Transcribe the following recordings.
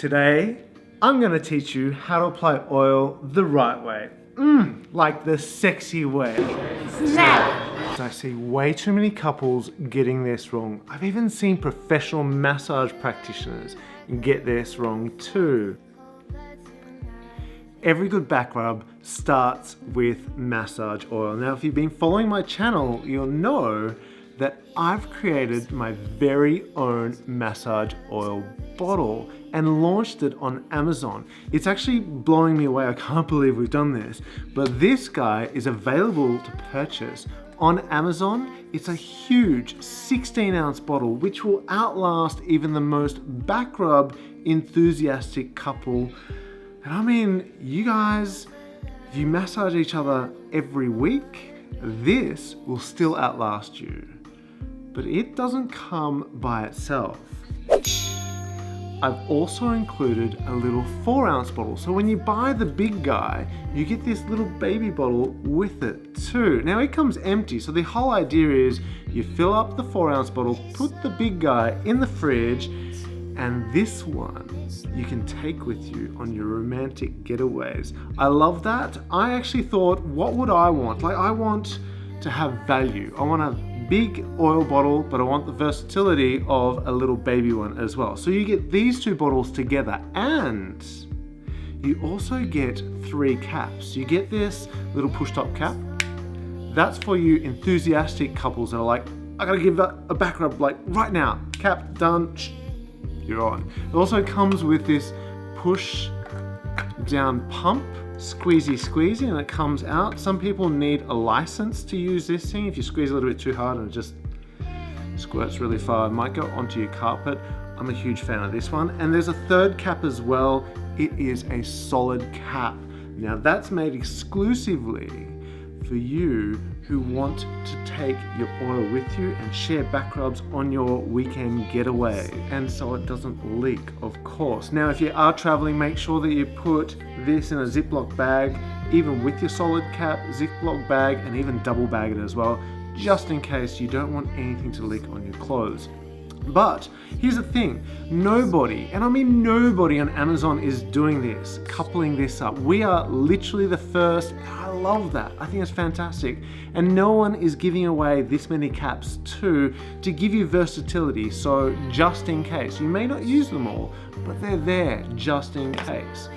Today, I'm going to teach you how to apply oil the right way. Like the sexy way. Snap! I see way too many couples getting this wrong. I've even seen professional massage practitioners get this wrong too. Every good back rub starts with massage oil. Now, if you've been following my channel, you'll know that I've created my very own massage oil bottle and launched it on Amazon. It's actually blowing me away. I can't believe we've done this. But this guy is available to purchase on Amazon. It's a huge 16-ounce bottle, which will outlast even the most back rub enthusiastic couple. And I mean, you guys, if you massage each other every week, this will still outlast you. But it doesn't come by itself. I've also included a little 4-ounce bottle. So when you buy the big guy, you get this little baby bottle with it too. Now it comes empty. So the whole idea is you fill up the 4-ounce bottle, put the big guy in the fridge, and this one you can take with you on your romantic getaways. I love that. I actually thought, what would I want? Like, I want to have value. I want a big oil bottle, but I want the versatility of a little baby one as well. So you get these two bottles together, and you also get 3 caps. You get this little push-top cap. That's for you enthusiastic couples that are like, I gotta give that a back rub like right now. Cap, done, you're on. It also comes with this push down pump, squeezy, and it comes out. Some people need a license to use this thing. If you squeeze a little bit too hard and it just squirts really far, it might go onto your carpet. I'm a huge fan of this one. And there's a 3rd cap as well. It is a solid cap. Now that's made exclusively for you who want to take your oil with you and share back rubs on your weekend getaway, and so it doesn't leak, of course. Now, if you are traveling, make sure that you put this in a Ziploc bag, even with your solid cap, Ziploc bag, and even double bag it as well, just in case you don't want anything to leak on your clothes. But here's the thing, nobody, and I mean nobody on Amazon is doing this, coupling this up. We are literally the first. I love that. I think it's fantastic. And no one is giving away this many caps too, to give you versatility. So just in case, you may not use them all, but they're there just in case.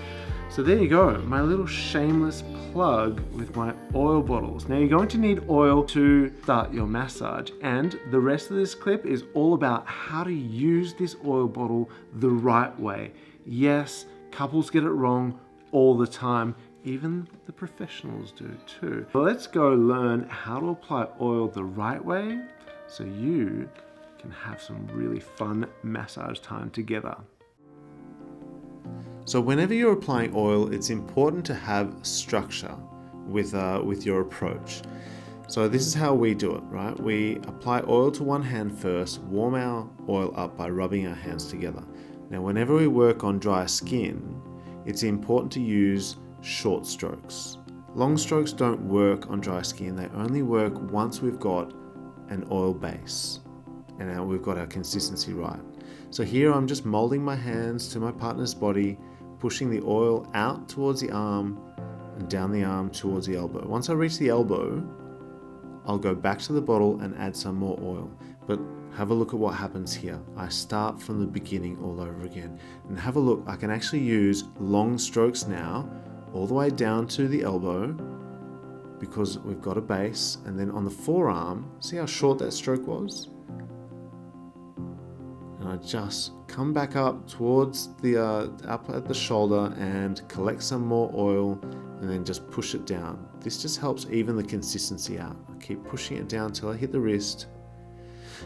So there you go, my little shameless plug with my oil bottles. Now you're going to need oil to start your massage, and the rest of this clip is all about how to use this oil bottle the right way. Yes, couples get it wrong all the time. Even the professionals do too. So let's go learn how to apply oil the right way so you can have some really fun massage time together. So whenever you're applying oil, it's important to have structure with your approach. So this is how we do it, right? We apply oil to one hand first, warm our oil up by rubbing our hands together. Now, whenever we work on dry skin, it's important to use short strokes. Long strokes don't work on dry skin. They only work once we've got an oil base and now we've got our consistency right. So here I'm just molding my hands to my partner's body, pushing the oil out towards the arm and down the arm towards the elbow. Once I reach the elbow, I'll go back to the bottle and add some more oil. But have a look at what happens here. I start from the beginning all over again. And have a look, I can actually use long strokes now, all the way down to the elbow, because we've got a base. And then on the forearm, see how short that stroke was? And I just come back up towards the up at the shoulder and collect some more oil and then just push it down. This just helps even the consistency out. I keep pushing it down till I hit the wrist.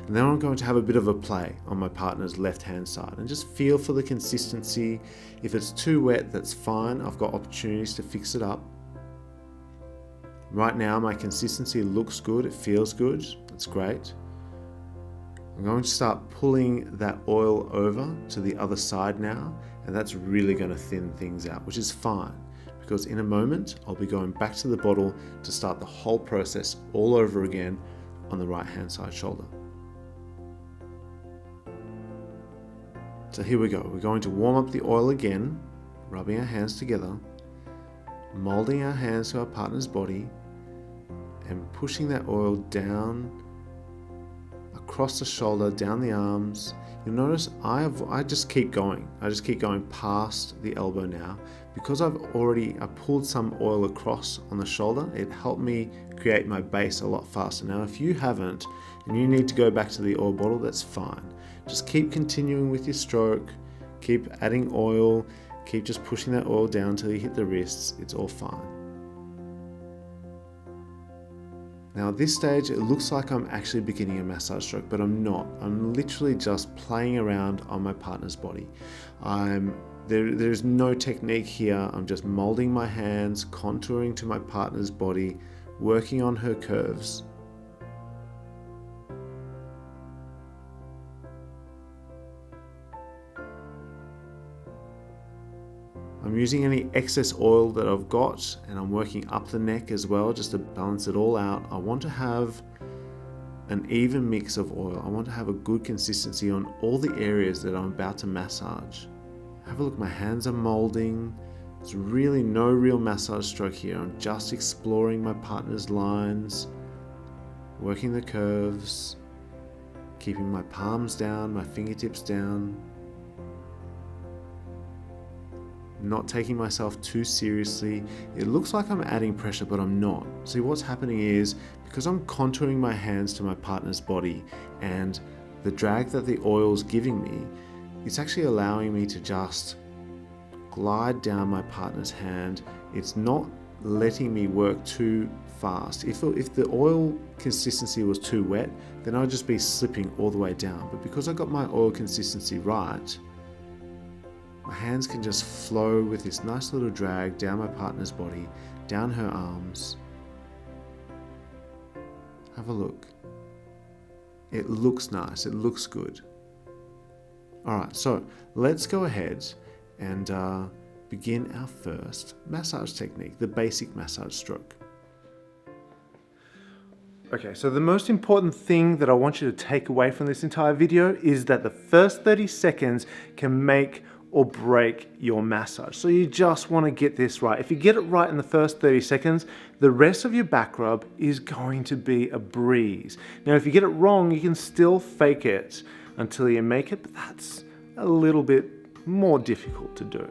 And then I'm going to have a bit of a play on my partner's left hand side and just feel for the consistency. If it's too wet, that's fine. I've got opportunities to fix it up. Right now my consistency looks good, it feels good, that's great. I'm going to start pulling that oil over to the other side now, and that's really going to thin things out, which is fine, because in a moment I'll be going back to the bottle to start the whole process all over again on the right hand side shoulder. So here we go. We're going to warm up the oil again, rubbing our hands together, molding our hands to our partner's body, and pushing that oil down across the shoulder, down the arms. You'll notice I just keep going. I just keep going past the elbow now. Because I pulled some oil across on the shoulder, it helped me create my base a lot faster. Now, if you haven't and you need to go back to the oil bottle, that's fine. Just keep continuing with your stroke, keep adding oil, keep just pushing that oil down until you hit the wrists. It's all fine. Now at this stage, it looks like I'm actually beginning a massage stroke, but I'm not. I'm literally just playing around on my partner's body. There's no technique here. I'm just molding my hands, contouring to my partner's body, working on her curves. I'm using any excess oil that I've got, and I'm working up the neck as well just to balance it all out. I want to have an even mix of oil. I want to have a good consistency on all the areas that I'm about to massage. Have a look, my hands are molding. There's really no real massage stroke here. I'm just exploring my partner's lines, working the curves, keeping my palms down, my fingertips down. Not taking myself too seriously. It looks like I'm adding pressure, but I'm not. See, what's happening is, because I'm contouring my hands to my partner's body and the drag that the oil's giving me, it's actually allowing me to just glide down my partner's hand. It's not letting me work too fast. If the oil consistency was too wet, then I'd just be slipping all the way down. But because I got my oil consistency right, my hands can just flow with this nice little drag down my partner's body, down her arms. Have a look. It looks nice, it looks good. Alright, so let's go ahead and begin our first massage technique, the basic massage stroke. Okay, so the most important thing that I want you to take away from this entire video is that the first 30 seconds can make or break your massage. So you just want to get this right. If you get it right in the first 30 seconds, the rest of your back rub is going to be a breeze. Now, if you get it wrong, you can still fake it until you make it, but that's a little bit more difficult to do.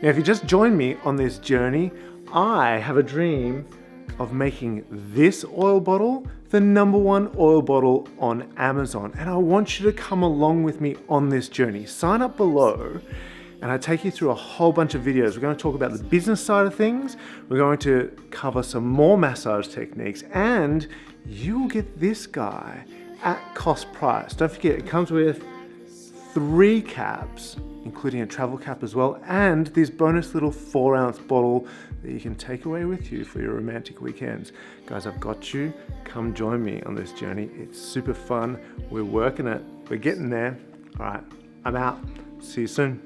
Now, if you just joined me on this journey, I have a dream of making this oil bottle the #1 oil bottle on Amazon. And I want you to come along with me on this journey. Sign up below and I take you through a whole bunch of videos. We're going to talk about the business side of things. We're going to cover some more massage techniques, and you will get this guy at cost price. Don't forget, it comes with 3 caps, including a travel cap as well, and this bonus little 4-ounce bottle that you can take away with you for your romantic weekends. Guys, I've got you. Come join me on this journey. It's super fun. We're working it. We're getting there. All right, I'm out. See you soon.